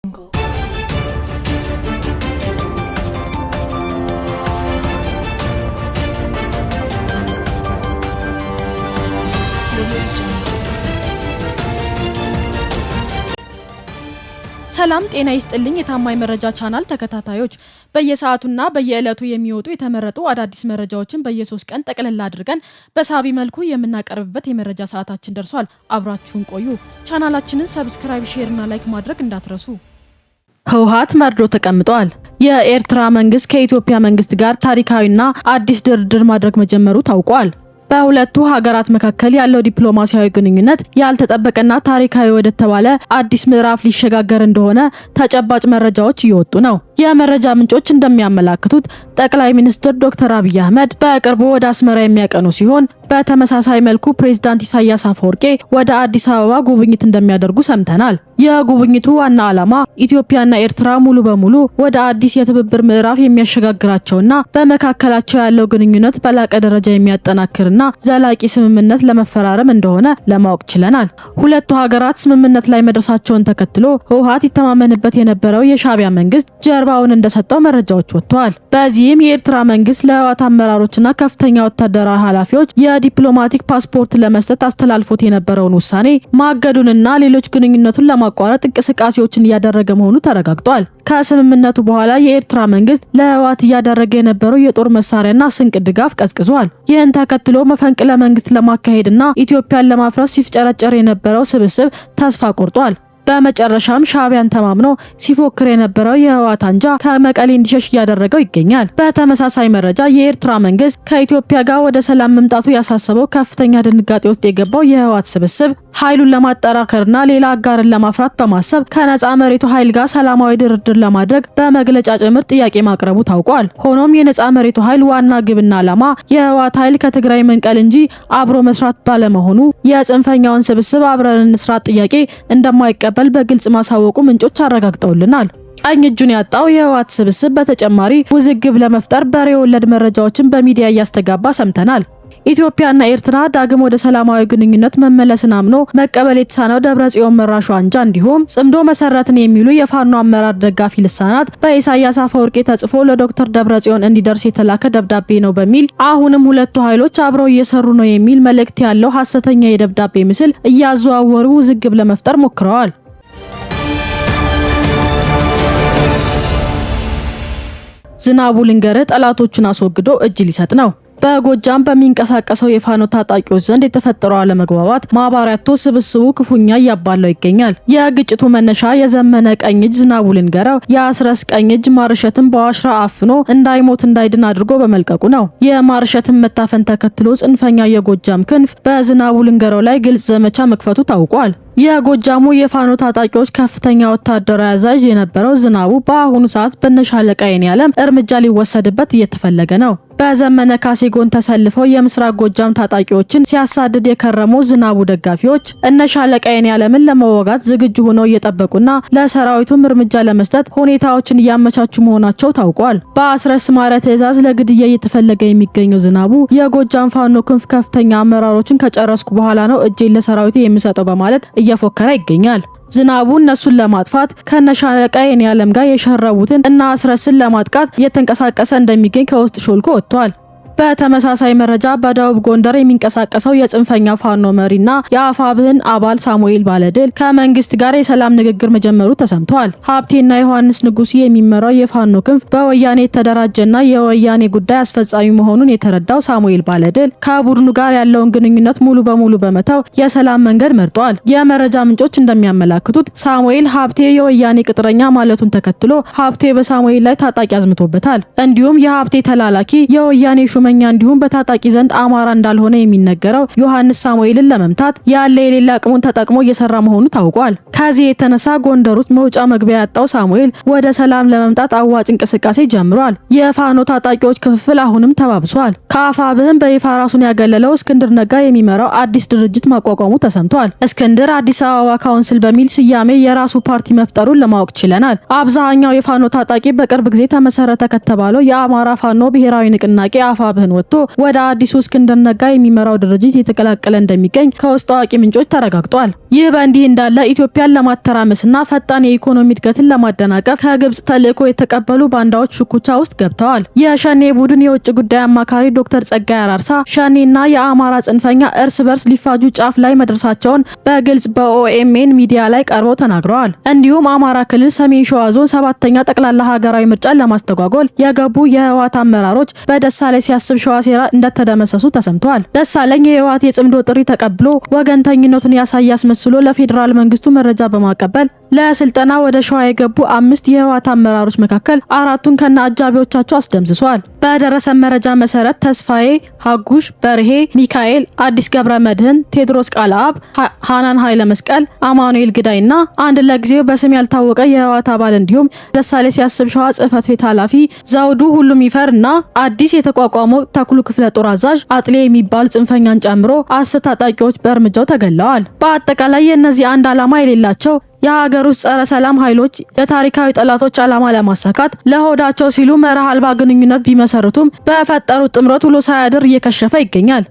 Jungle. ሰላም ጤና ይስጥልኝ የታማኝ መረጃ ቻናል ተከታታዮች በየሰዓቱና በየዕለቱ የሚወጡ የተመረጡ አዳዲስ መረጃዎችን በየ3 ቀን ጠቅለል አድርገን በሳቢ መልኩ የምናቀርብበት የመረጃ ሰዓታችን ደርሷል። አብራችሁን ቆዩ። ቻናላችንን ሰብስክራይብ፣ ሼር እና ላይክ ማድረግ እንዳትረሱ። ህወሓት መርዶ ተቀምጧል። የኤርትራ መንግስት ከኢትዮጵያ መንግስት ጋር ታሪካዊና አዲስ ድርድር ማድረግ መጀመሩ ታውቋል። በሁለቱ ሀገራት መካከል ያለው ዲፕሎማሲያዊ ግንኙነት ያልተጠበቀና ታሪካዊ ወደ ተባለ አዲስ ምዕራፍ ሊሸጋገር እንደሆነ ተጨባጭ መረጃዎች እየወጡ ነው። የመረጃ ምንጮች እንደሚያመላክቱት ጠቅላይ ሚኒስትር ዶክተር አብይ አህመድ በቅርቡ ወደ አስመራ የሚያቀኑ ሲሆን በተመሳሳይ መልኩ ፕሬዝዳንት ኢሳያስ አፈወርቄ ወደ አዲስ አበባ ጉብኝት እንደሚያደርጉ ሰምተናል። የጉብኝቱ ዋና ዓላማ ኢትዮጵያና ኤርትራ ሙሉ በሙሉ ወደ አዲስ የትብብር ምዕራፍ የሚያሸጋግራቸውና በመካከላቸው ያለው ግንኙነት በላቀ ደረጃ የሚያጠናክርና ዘላቂ ስምምነት ለመፈራረም እንደሆነ ለማወቅ ችለናል። ሁለቱ ሀገራት ስምምነት ላይ መድረሳቸውን ተከትሎ ህወሓት ይተማመንበት የነበረው የሻዕቢያ መንግስት ጀርባውን እንደሰጠው መረጃዎች ወጥተዋል። በዚህም የኤርትራ መንግስት ለህወሓት አመራሮችና ከፍተኛ ወታደራዊ ኃላፊዎች የዲፕሎማቲክ ፓስፖርት ለመስጠት አስተላልፎት የነበረውን ውሳኔ ማገዱንና ሌሎች ግንኙነቱን ለማቋረጥ እንቅስቃሴዎችን እያደረገ መሆኑ ተረጋግጧል። ከስምምነቱ በኋላ የኤርትራ መንግስት ለህወሓት እያደረገ የነበረው የጦር መሳሪያና ስንቅ ድጋፍ ቀዝቅዟል። ይህን ተከትሎ መፈንቅለ መንግስት ለማካሄድና ኢትዮጵያን ለማፍረስ ሲፍጨረጨር የነበረው ስብስብ ተስፋ ቆርጧል። በመጨረሻም ሻዕቢያን ተማምኖ ሲፎክር የነበረው የህወሓት አንጃ ከመቀሌ እንዲሸሽ እያደረገው ይገኛል። በተመሳሳይ መረጃ የኤርትራ መንግስት ከኢትዮጵያ ጋር ወደ ሰላም መምጣቱ ያሳሰበው ከፍተኛ ድንጋጤ ውስጥ የገባው የህወሓት ስብስብ ኃይሉን ለማጠናከርና ሌላ አጋርን ለማፍራት በማሰብ ከነጻ መሬቱ ኃይል ጋር ሰላማዊ ድርድር ለማድረግ በመግለጫ ጭምር ጥያቄ ማቅረቡ ታውቋል። ሆኖም የነጻ መሬቱ ኃይል ዋና ግብና ዓላማ የህወሓት ኃይል ከትግራይ መንቀል እንጂ አብሮ መስራት ባለመሆኑ የጽንፈኛውን ስብስብ አብረን እንስራ ጥያቄ እንደማይቀበል በግልጽ ማሳወቁ ምንጮች አረጋግጠውልናል። ቀኝ እጁን ያጣው የህወሓት ስብስብ በተጨማሪ ውዝግብ ለመፍጠር በሬ ወለድ መረጃዎችን በሚዲያ እያስተጋባ ሰምተናል። ኢትዮጵያና ኤርትራ ዳግም ወደ ሰላማዊ ግንኙነት መመለስን አምኖ መቀበል የተሳነው ደብረጽዮን መራሹ አንጃ እንዲሁም ጽምዶ መሰረትን የሚሉ የፋኖ አመራር ደጋፊ ልሳናት በኢሳያስ አፈወርቄ ተጽፎ ለዶክተር ደብረጽዮን እንዲደርስ የተላከ ደብዳቤ ነው በሚል አሁንም ሁለቱ ኃይሎች አብረው እየሰሩ ነው የሚል መልእክት ያለው ሐሰተኛ የደብዳቤ ምስል እያዘዋወሩ ውዝግብ ለመፍጠር ሞክረዋል። ዝናቡ ልንገርህ ጠላቶቹን አስወግዶ እጅ ሊሰጥ ነው። በጎጃም በሚንቀሳቀሰው የፋኖ ታጣቂዎች ዘንድ የተፈጠረው አለመግባባት ማባሪያቶ ስብስቡ ክፉኛ እያባለው ይገኛል። የግጭቱ መነሻ የዘመነ ቀኝ እጅ ዝናቡ ልንገረው የአስረስ ቀኝ እጅ ማርሸትን በዋሽራ አፍኖ እንዳይሞት እንዳይድን አድርጎ በመልቀቁ ነው። የማርሸትን መታፈን ተከትሎ ጽንፈኛ የጎጃም ክንፍ በዝናቡ ልንገረው ላይ ግልጽ ዘመቻ መክፈቱ ታውቋል። የጎጃሙ የፋኖ ታጣቂዎች ከፍተኛ ወታደራዊ አዛዥ የነበረው ዝናቡ በአሁኑ ሰዓት በነሻለቃ የኔዓለም እርምጃ ሊወሰድበት እየተፈለገ ነው። በዘመነ ካሴ ጎን ተሰልፈው የምስራቅ ጎጃም ታጣቂዎችን ሲያሳድድ የከረመው ዝናቡ ደጋፊዎች እነሻለቃ የኔዓለምን ለመወጋት ዝግጁ ሆነው እየጠበቁና ለሰራዊቱም እርምጃ ለመስጠት ሁኔታዎችን እያመቻቹ መሆናቸው ታውቋል። በአስረስ ማረ ትዕዛዝ ለግድያ እየተፈለገ የሚገኘው ዝናቡ የጎጃም ፋኖ ክንፍ ከፍተኛ አመራሮችን ከጨረስኩ በኋላ ነው እጄን ለሰራዊቱ የሚሰጠው በማለት እየፎከረ ይገኛል። ዝናቡ እነሱን ለማጥፋት ከነሻለቃ የኔዓለም ጋር የሸረቡትን እና አስረስን ለማጥቃት እየተንቀሳቀሰ እንደሚገኝ ከውስጥ ሾልኮ ወጥቷል። በተመሳሳይ መረጃ በደቡብ ጎንደር የሚንቀሳቀሰው የጽንፈኛ ፋኖ መሪና የአፋብህን አባል ሳሙኤል ባለድል ከመንግስት ጋር የሰላም ንግግር መጀመሩ ተሰምቷል። ሀብቴና ዮሐንስ ንጉሲ የሚመራው የፋኖ ክንፍ በወያኔ የተደራጀና የወያኔ ጉዳይ አስፈጻሚ መሆኑን የተረዳው ሳሙኤል ባለድል ከቡድኑ ጋር ያለውን ግንኙነት ሙሉ በሙሉ በመተው የሰላም መንገድ መርጧል። የመረጃ ምንጮች እንደሚያመላክቱት ሳሙኤል ሀብቴ የወያኔ ቅጥረኛ ማለቱን ተከትሎ ሀብቴ በሳሙኤል ላይ ታጣቂ አዝምቶበታል። እንዲሁም የሀብቴ ተላላኪ የወያኔ ሹመኛ እንዲሁም በታጣቂ ዘንድ አማራ እንዳልሆነ የሚነገረው ዮሐንስ ሳሙኤልን ለመምታት ያለ የሌላ አቅሙን ተጠቅሞ እየሰራ መሆኑ ታውቋል። ከዚህ የተነሳ ጎንደር ውስጥ መውጫ መግቢያ ያጣው ሳሙኤል ወደ ሰላም ለመምጣት አዋጭ እንቅስቃሴ ጀምሯል። የፋኖ ታጣቂዎች ክፍፍል አሁንም ተባብሷል። ከአፋብህም በይፋ ራሱን ያገለለው እስክንድር ነጋ የሚመራው አዲስ ድርጅት ማቋቋሙ ተሰምቷል። እስክንድር አዲስ አበባ ካውንስል በሚል ስያሜ የራሱ ፓርቲ መፍጠሩን ለማወቅ ችለናል። አብዛኛው የፋኖ ታጣቂ በቅርብ ጊዜ ተመሰረተ ከተባለው የአማራ ፋኖ ብሔራዊ ንቅናቄ አፋብ አብህን ወጥቶ ወደ አዲሱ እስክንድር ነጋ የሚመራው ድርጅት የተቀላቀለ እንደሚገኝ ከውስጥ አዋቂ ምንጮች ተረጋግጧል። ይህ በእንዲህ እንዳለ ኢትዮጵያን ለማተራመስና ፈጣን የኢኮኖሚ እድገትን ለማደናቀፍ ከግብጽ ተልዕኮ የተቀበሉ ባንዳዎች ሽኩቻ ውስጥ ገብተዋል። የሸኔ ቡድን የውጭ ጉዳይ አማካሪ ዶክተር ጸጋይ አራርሳ ሸኔና የአማራ ጽንፈኛ እርስ በርስ ሊፋጁ ጫፍ ላይ መድረሳቸውን በግልጽ በኦኤምኤን ሚዲያ ላይ ቀርበው ተናግረዋል። እንዲሁም አማራ ክልል ሰሜን ሸዋ ዞን 7ኛ ጠቅላላ ሀገራዊ ምርጫን ለማስተጓጎል የገቡ የህወሓት አመራሮች በደሳለኝ ሲያስብ ሸዋ ሴራ እንደተደመሰሱ ተሰምተዋል። ደሳለኝ የህወሓት የጽምዶ ጥሪ ተቀብሎ ወገንተኝነቱን ያሳይ አስመስሎ ለፌዴራል መንግስቱ መረጃ በማቀበል ለስልጠና ወደ ሸዋ የገቡ 5 የህወሓት አመራሮች መካከል 4ቱን ከነ አጃቢዎቻቸው አስደምስሷል። በደረሰ መረጃ መሰረት ተስፋዬ ሀጉሽ፣ በርሄ ሚካኤል፣ አዲስ ገብረ መድህን፣ ቴድሮስ ቃልአብ፣ ሃናን ኃይለ መስቀል፣ አማኑኤል ግዳይና አንድ ለጊዜው በስም ያልታወቀ የህወሓት አባል እንዲሁም ደሳለኝ ሲያስብ ሸዋ ጽህፈት ቤት ኃላፊ ዘውዱ ሁሉም ይፈር እና አዲስ የተቋቋመው ተክሉ ክፍለ ጦር አዛዥ አጥሌ የሚባል ጽንፈኛን ጨምሮ 10 ታጣቂዎች በእርምጃው ተገለዋል። በአጠቃላይ የእነዚህ አንድ ዓላማ የሌላቸው የሀገር ውስጥ ጸረ ሰላም ኃይሎች የታሪካዊ ጠላቶች ዓላማ ለማሳካት ለሆዳቸው ሲሉ መርህ አልባ ግንኙነት ቢመሰርቱም በፈጠሩት ጥምረት ውሎ ሳያድር እየከሸፈ ይገኛል።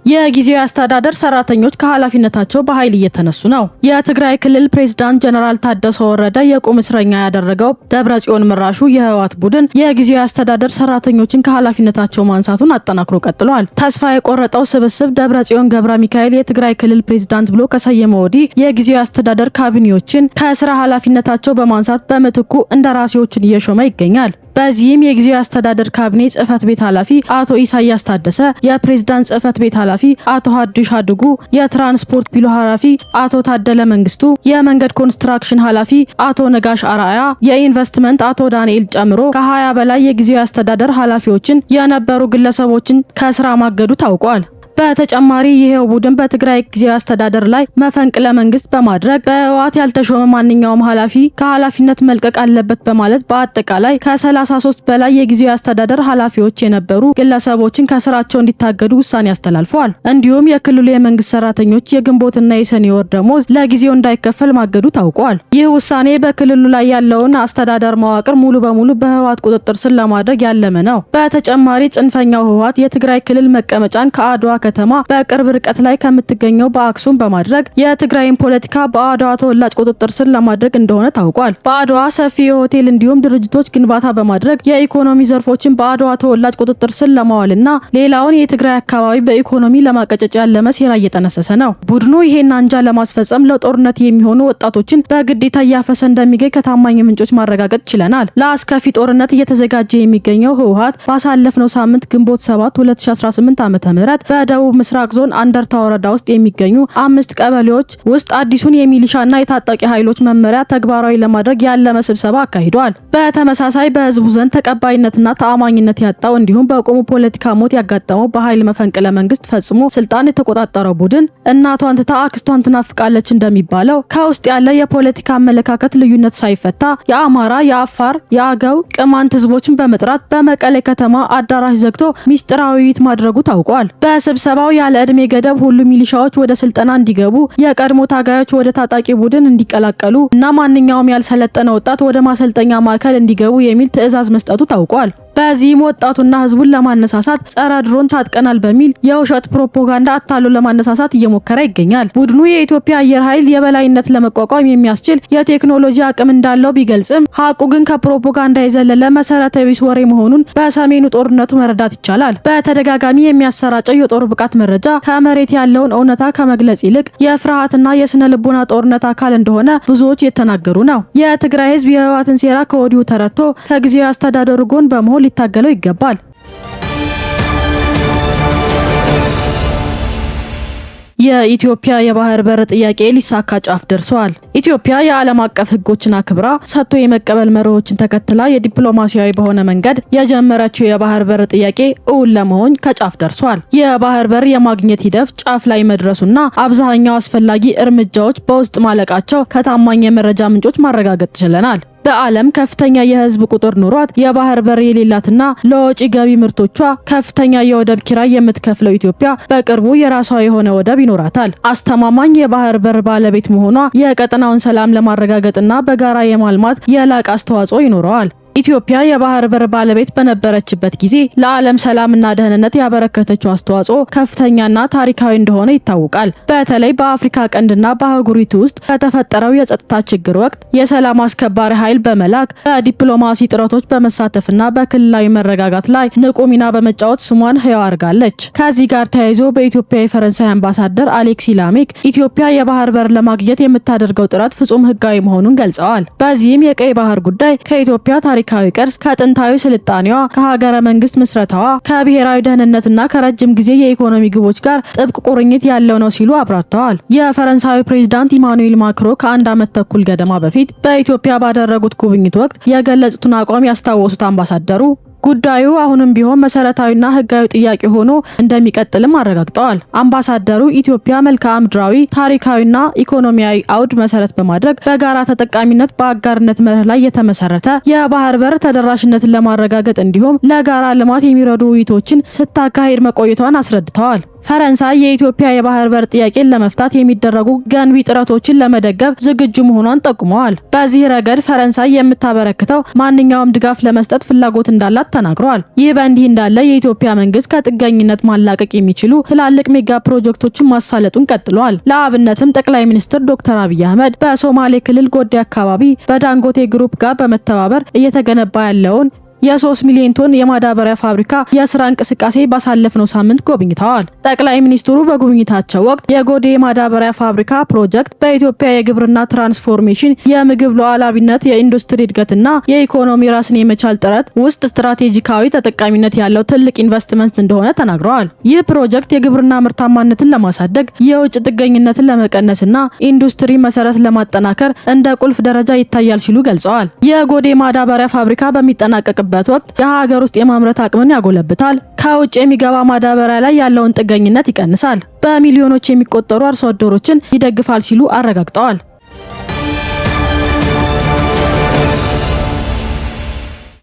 የጊዜያዊ አስተዳደር ሰራተኞች ከኃላፊነታቸው በኃይል እየተነሱ ነው። የትግራይ ክልል ፕሬዝዳንት ጀነራል ታደሰ ወረደ የቁም እስረኛ ያደረገው ደብረጽዮን መራሹ የህወሓት ቡድን የጊዜያዊ አስተዳደር ሰራተኞችን ከኃላፊነታቸው ማንሳቱን አጠናክሮ ቀጥሏል። ተስፋ የቆረጠው ስብስብ ደብረጽዮን ገብረ ሚካኤል የትግራይ ክልል ፕሬዝዳንት ብሎ ከሰየመ ወዲህ የጊዜያዊ አስተዳደር ካቢኔዎችን ከስራ ኃላፊነታቸው በማንሳት በምትኩ እንደራሴዎችን እየሾመ ይገኛል። በዚህም የጊዜያዊ አስተዳደር ካቢኔ ጽህፈት ቤት ኃላፊ አቶ ኢሳያስ ታደሰ፣ የፕሬዝዳንት ጽህፈት ቤት ኃላፊ አቶ ሀዱሽ አድጉ፣ የትራንስፖርት ቢሮ ኃላፊ አቶ ታደለ መንግስቱ፣ የመንገድ ኮንስትራክሽን ኃላፊ አቶ ነጋሽ አራያ፣ የኢንቨስትመንት አቶ ዳንኤል ጨምሮ ከ20 በላይ የጊዜያዊ አስተዳደር ኃላፊዎችን የነበሩ ግለሰቦችን ከስራ ማገዱ ታውቋል። በተጨማሪ ይሄው ቡድን በትግራይ ጊዜያዊ አስተዳደር ላይ መፈንቅለ መንግስት በማድረግ በህወሓት ያልተሾመ ማንኛውም ኃላፊ ከኃላፊነት መልቀቅ አለበት በማለት በአጠቃላይ ከ33 በላይ የጊዜያዊ አስተዳደር ኃላፊዎች የነበሩ ግለሰቦችን ከስራቸው እንዲታገዱ ውሳኔ አስተላልፈዋል። እንዲሁም የክልሉ የመንግስት ሰራተኞች የግንቦትና የሰኔ ወር ደሞዝ ለጊዜው እንዳይከፈል ማገዱ ታውቋል። ይህ ውሳኔ በክልሉ ላይ ያለውን አስተዳደር መዋቅር ሙሉ በሙሉ በህወሓት ቁጥጥር ስር ለማድረግ ያለመ ነው። በተጨማሪ ጽንፈኛው ህወሓት የትግራይ ክልል መቀመጫን ከአድዋ ከተማ በቅርብ ርቀት ላይ ከምትገኘው በአክሱም በማድረግ የትግራይን ፖለቲካ በአድዋ ተወላጅ ቁጥጥር ስር ለማድረግ እንደሆነ ታውቋል። በአድዋ ሰፊ የሆቴል እንዲሁም ድርጅቶች ግንባታ በማድረግ የኢኮኖሚ ዘርፎችን በአድዋ ተወላጅ ቁጥጥር ስር ለማዋልና ሌላውን የትግራይ አካባቢ በኢኮኖሚ ለማቀጨጭ ያለመ ሴራ እየጠነሰሰ ነው። ቡድኑ ይሄን አንጃ ለማስፈጸም ለጦርነት የሚሆኑ ወጣቶችን በግዴታ እያፈሰ እንደሚገኝ ከታማኝ ምንጮች ማረጋገጥ ችለናል። ለአስከፊ ጦርነት እየተዘጋጀ የሚገኘው ህወሓት ባሳለፍነው ሳምንት ግንቦት 7 2018 ዓ.ም በደቡብ ምስራቅ ዞን አንደርታ ወረዳ ውስጥ የሚገኙ 5 ቀበሌዎች ውስጥ አዲሱን የሚሊሻና የታጣቂ ኃይሎች መመሪያ ተግባራዊ ለማድረግ ያለመ ስብሰባ አካሂዷል። በተመሳሳይ በህዝቡ ዘንድ ተቀባይነትና ተአማኝነት ያጣው እንዲሁም በቆሙ ፖለቲካ ሞት ያጋጠመው በኃይል መፈንቅለ መንግስት ፈጽሞ ስልጣን የተቆጣጠረው ቡድን እናቷን ትታ አክስቷን ትናፍቃለች እንደሚባለው ከውስጥ ያለ የፖለቲካ አመለካከት ልዩነት ሳይፈታ የአማራ፣ የአፋር፣ የአገው፣ ቅማንት ህዝቦችን በመጥራት በመቀሌ ከተማ አዳራሽ ዘግቶ ሚስጥራዊ ውይይት ማድረጉ ታውቋል። በስብሰባው ያለ እድሜ ገደብ ሁሉ ሚሊሻዎች ወደ ስልጠና እንዲገቡ፣ የቀድሞ ታጋዮች ወደ ታጣቂ ቡድን እንዲቀላቀሉ እና ማንኛውም ያልሰለጠነ ወጣት ወደ ማሰልጠኛ ማዕከል እንዲገቡ የሚል ትዕዛዝ መስጠቱ ታውቋል። በዚህም ወጣቱና ህዝቡን ለማነሳሳት ጸረ ድሮን ታጥቀናል በሚል የውሸት ፕሮፓጋንዳ አታሎ ለማነሳሳት እየሞከረ ይገኛል። ቡድኑ የኢትዮጵያ አየር ኃይል የበላይነት ለመቋቋም የሚያስችል የቴክኖሎጂ አቅም እንዳለው ቢገልጽም ሀቁ ግን ከፕሮፓጋንዳ የዘለለ መሰረተ ቢስ ወሬ መሆኑን በሰሜኑ ጦርነቱ መረዳት ይቻላል። በተደጋጋሚ የሚያሰራጨው የጦር ብቃት መረጃ ከመሬት ያለውን እውነታ ከመግለጽ ይልቅ የፍርሃትና የስነ ልቦና ጦርነት አካል እንደሆነ ብዙዎች የተናገሩ ነው። የትግራይ ህዝብ የህወሓትን ሴራ ከወዲሁ ተረድቶ ከጊዜያዊ አስተዳደሩ ጎን በመሆን ሊታገለው ይገባል። የኢትዮጵያ የባህር በር ጥያቄ ሊሳካ ጫፍ ደርሷል። ኢትዮጵያ የዓለም አቀፍ ህጎችን አክብራ ሰጥቶ የመቀበል መርሆችን ተከትላ የዲፕሎማሲያዊ በሆነ መንገድ የጀመረችው የባህር በር ጥያቄ እውን ለመሆን ከጫፍ ደርሷል። የባህር በር የማግኘት ሂደት ጫፍ ላይ መድረሱና አብዛኛው አስፈላጊ እርምጃዎች በውስጥ ማለቃቸው ከታማኝ የመረጃ ምንጮች ማረጋገጥ ችለናል። በዓለም ከፍተኛ የህዝብ ቁጥር ኑሯት የባህር በር የሌላትና ለወጪ ገቢ ምርቶቿ ከፍተኛ የወደብ ኪራይ የምትከፍለው ኢትዮጵያ በቅርቡ የራሷ የሆነ ወደብ ይኖራታል። አስተማማኝ የባህር በር ባለቤት መሆኗ የቀጠናውን ሰላም ለማረጋገጥና በጋራ የማልማት የላቀ አስተዋጽኦ ይኖረዋል። ኢትዮጵያ የባህር በር ባለቤት በነበረችበት ጊዜ ለዓለም ሰላምና ደህንነት ያበረከተችው አስተዋጽኦ ከፍተኛና ታሪካዊ እንደሆነ ይታወቃል። በተለይ በአፍሪካ ቀንድና በአህጉሪቱ ውስጥ በተፈጠረው የጸጥታ ችግር ወቅት የሰላም አስከባሪ ኃይል በመላክ በዲፕሎማሲ ጥረቶች በመሳተፍና በክልላዊ መረጋጋት ላይ ንቁ ሚና በመጫወት ስሟን ሕያው አድርጋለች። ከዚህ ጋር ተያይዞ በኢትዮጵያ የፈረንሳይ አምባሳደር አሌክሲ ላሜክ ኢትዮጵያ የባህር በር ለማግኘት የምታደርገው ጥረት ፍጹም ሕጋዊ መሆኑን ገልጸዋል። በዚህም የቀይ ባህር ጉዳይ ከኢትዮጵያ ታሪካዊ ቅርስ፣ ከጥንታዊ ስልጣኔዋ፣ ከሀገረ መንግስት ምስረታዋ፣ ከብሔራዊ ደህንነትና ከረጅም ጊዜ የኢኮኖሚ ግቦች ጋር ጥብቅ ቁርኝት ያለው ነው ሲሉ አብራርተዋል። የፈረንሳዩ ፕሬዝዳንት ኢማኑኤል ማክሮ ከ1 ዓመት ተኩል ገደማ በፊት በኢትዮጵያ ባደረጉት ጉብኝት ወቅት የገለጹትን አቋም ያስታወሱት አምባሳደሩ ጉዳዩ አሁንም ቢሆን መሰረታዊና ህጋዊ ጥያቄ ሆኖ እንደሚቀጥልም አረጋግጠዋል። አምባሳደሩ ኢትዮጵያ መልክዓ ምድራዊ፣ ታሪካዊና ኢኮኖሚያዊ አውድ መሰረት በማድረግ በጋራ ተጠቃሚነት በአጋርነት መርህ ላይ የተመሰረተ የባህር በር ተደራሽነትን ለማረጋገጥ እንዲሁም ለጋራ ልማት የሚረዱ ውይይቶችን ስታካሄድ መቆየቷን አስረድተዋል። ፈረንሳይ የኢትዮጵያ የባህር በር ጥያቄን ለመፍታት የሚደረጉ ገንቢ ጥረቶችን ለመደገፍ ዝግጁ መሆኗን ጠቁመዋል። በዚህ ረገድ ፈረንሳይ የምታበረክተው ማንኛውም ድጋፍ ለመስጠት ፍላጎት እንዳላት ተናግረዋል። ይህ በእንዲህ እንዳለ የኢትዮጵያ መንግስት ከጥገኝነት ማላቀቅ የሚችሉ ትላልቅ ሜጋ ፕሮጀክቶችን ማሳለጡን ቀጥሏል። ለአብነትም ጠቅላይ ሚኒስትር ዶክተር አብይ አህመድ በሶማሌ ክልል ጎዴ አካባቢ በዳንጎቴ ግሩፕ ጋር በመተባበር እየተገነባ ያለውን የ3 ሚሊዮን ቶን የማዳበሪያ ፋብሪካ የስራ እንቅስቃሴ ባሳለፍነው ሳምንት ጎብኝተዋል። ጠቅላይ ሚኒስትሩ በጉብኝታቸው ወቅት የጎዴ የማዳበሪያ ፋብሪካ ፕሮጀክት በኢትዮጵያ የግብርና ትራንስፎርሜሽን፣ የምግብ ሉዓላዊነት፣ የኢንዱስትሪ እድገትና የኢኮኖሚ ራስን የመቻል ጥረት ውስጥ ስትራቴጂካዊ ተጠቃሚነት ያለው ትልቅ ኢንቨስትመንት እንደሆነ ተናግረዋል። ይህ ፕሮጀክት የግብርና ምርታማነትን ለማሳደግ፣ የውጭ ጥገኝነትን ለመቀነስና ኢንዱስትሪ መሰረት ለማጠናከር እንደ ቁልፍ ደረጃ ይታያል ሲሉ ገልጸዋል። የጎዴ ማዳበሪያ ፋብሪካ በሚጠናቀቅ ወቅት የሀገር ውስጥ የማምረት አቅምን ያጎለብታል፣ ከውጭ የሚገባ ማዳበሪያ ላይ ያለውን ጥገኝነት ይቀንሳል፣ በሚሊዮኖች የሚቆጠሩ አርሶ አደሮችን ይደግፋል ሲሉ አረጋግጠዋል።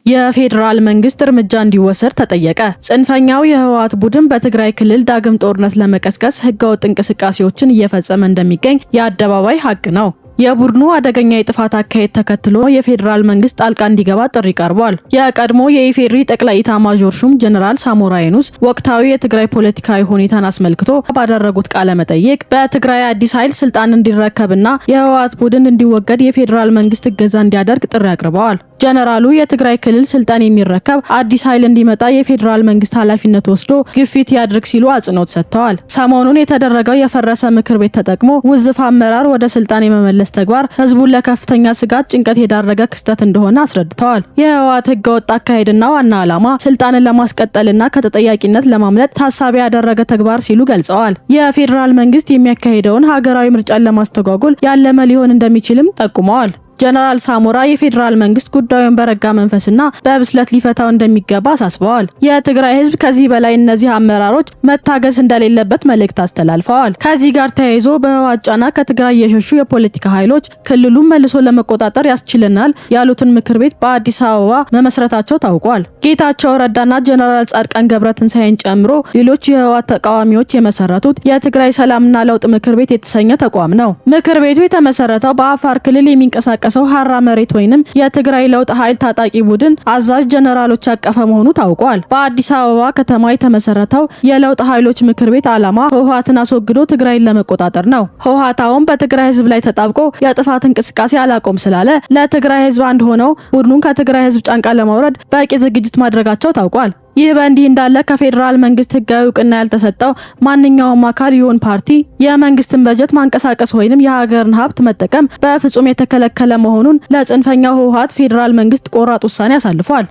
የፌዴራል መንግስት እርምጃ እንዲወሰድ ተጠየቀ። ጽንፈኛው የህወሓት ቡድን በትግራይ ክልል ዳግም ጦርነት ለመቀስቀስ ህገወጥ እንቅስቃሴዎችን እየፈጸመ እንደሚገኝ የአደባባይ ሀቅ ነው። የቡድኑ አደገኛ የጥፋት አካሄድ ተከትሎ የፌዴራል መንግስት ጣልቃ እንዲገባ ጥሪ ቀርቧል። የቀድሞ የኢፌዴሪ ጠቅላይ ኢታማዦር ሹም ጀነራል ሳሞራ የኑስ ወቅታዊ የትግራይ ፖለቲካዊ ሁኔታን አስመልክቶ ባደረጉት ቃለ መጠይቅ በትግራይ አዲስ ኃይል ስልጣን እንዲረከብና የህወሓት ቡድን እንዲወገድ የፌዴራል መንግስት እገዛ እንዲያደርግ ጥሪ አቅርበዋል። ጀነራሉ የትግራይ ክልል ስልጣን የሚረከብ አዲስ ኃይል እንዲመጣ የፌዴራል መንግስት ኃላፊነት ወስዶ ግፊት ያድርግ ሲሉ አጽንኦት ሰጥተዋል። ሰሞኑን የተደረገው የፈረሰ ምክር ቤት ተጠቅሞ ውዝፍ አመራር ወደ ስልጣን የመመለስ ተግባር ህዝቡን ለከፍተኛ ስጋት፣ ጭንቀት የዳረገ ክስተት እንደሆነ አስረድተዋል። የህወሓት ህገወጥ አካሄድና ዋና ዓላማ ስልጣንን ለማስቀጠልና ከተጠያቂነት ለማምለጥ ታሳቢ ያደረገ ተግባር ሲሉ ገልጸዋል። የፌዴራል መንግስት የሚያካሂደውን ሀገራዊ ምርጫን ለማስተጓጎል ያለመ ሊሆን እንደሚችልም ጠቁመዋል። ጀነራል ሳሞራ የፌዴራል መንግስት ጉዳዩን በረጋ መንፈስና በብስለት ሊፈታው እንደሚገባ አሳስበዋል። የትግራይ ህዝብ ከዚህ በላይ እነዚህ አመራሮች መታገስ እንደሌለበት መልእክት አስተላልፈዋል። ከዚህ ጋር ተያይዞ በህወሓት ጫና ከትግራይ የሸሹ የፖለቲካ ኃይሎች ክልሉን መልሶ ለመቆጣጠር ያስችለናል ያሉትን ምክር ቤት በአዲስ አበባ መመስረታቸው ታውቋል። ጌታቸው ረዳና ጀነራል ጻድቃን ገብረትንሳኤን ጨምሮ ሌሎች የህወሓት ተቃዋሚዎች የመሰረቱት የትግራይ ሰላምና ለውጥ ምክር ቤት የተሰኘ ተቋም ነው። ምክር ቤቱ የተመሰረተው በአፋር ክልል የሚንቀሳቀስ ሰው ሀራ መሬት ወይንም የትግራይ ለውጥ ኃይል ታጣቂ ቡድን አዛዥ ጀነራሎች ያቀፈ መሆኑ ታውቋል። በአዲስ አበባ ከተማ የተመሰረተው የለውጥ ኃይሎች ምክር ቤት ዓላማ ህወሓትን አስወግዶ ትግራይን ለመቆጣጠር ነው። ህወሓት አሁን በትግራይ ህዝብ ላይ ተጣብቆ የጥፋት እንቅስቃሴ አላቆም ስላለ ለትግራይ ህዝብ አንድ ሆነው ቡድኑን ከትግራይ ህዝብ ጫንቃ ለማውረድ በቂ ዝግጅት ማድረጋቸው ታውቋል። ይህ በእንዲህ እንዳለ ከፌዴራል መንግስት ህጋዊ እውቅና ያልተሰጠው ማንኛውም አካል ይሁን ፓርቲ የመንግስትን በጀት ማንቀሳቀስ ወይንም የሀገርን ሀብት መጠቀም በፍጹም የተከለከለ መሆኑን ለጽንፈኛው ህወሓት ፌዴራል መንግስት ቆራጥ ውሳኔ አሳልፏል።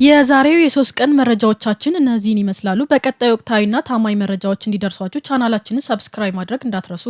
የዛሬው የ3 ቀን መረጃዎቻችን እነዚህን ይመስላሉ። በቀጣይ ወቅታዊና ታማኝ መረጃዎች እንዲደርሷችሁ ቻናላችንን ሰብስክራይብ ማድረግ እንዳትረሱ።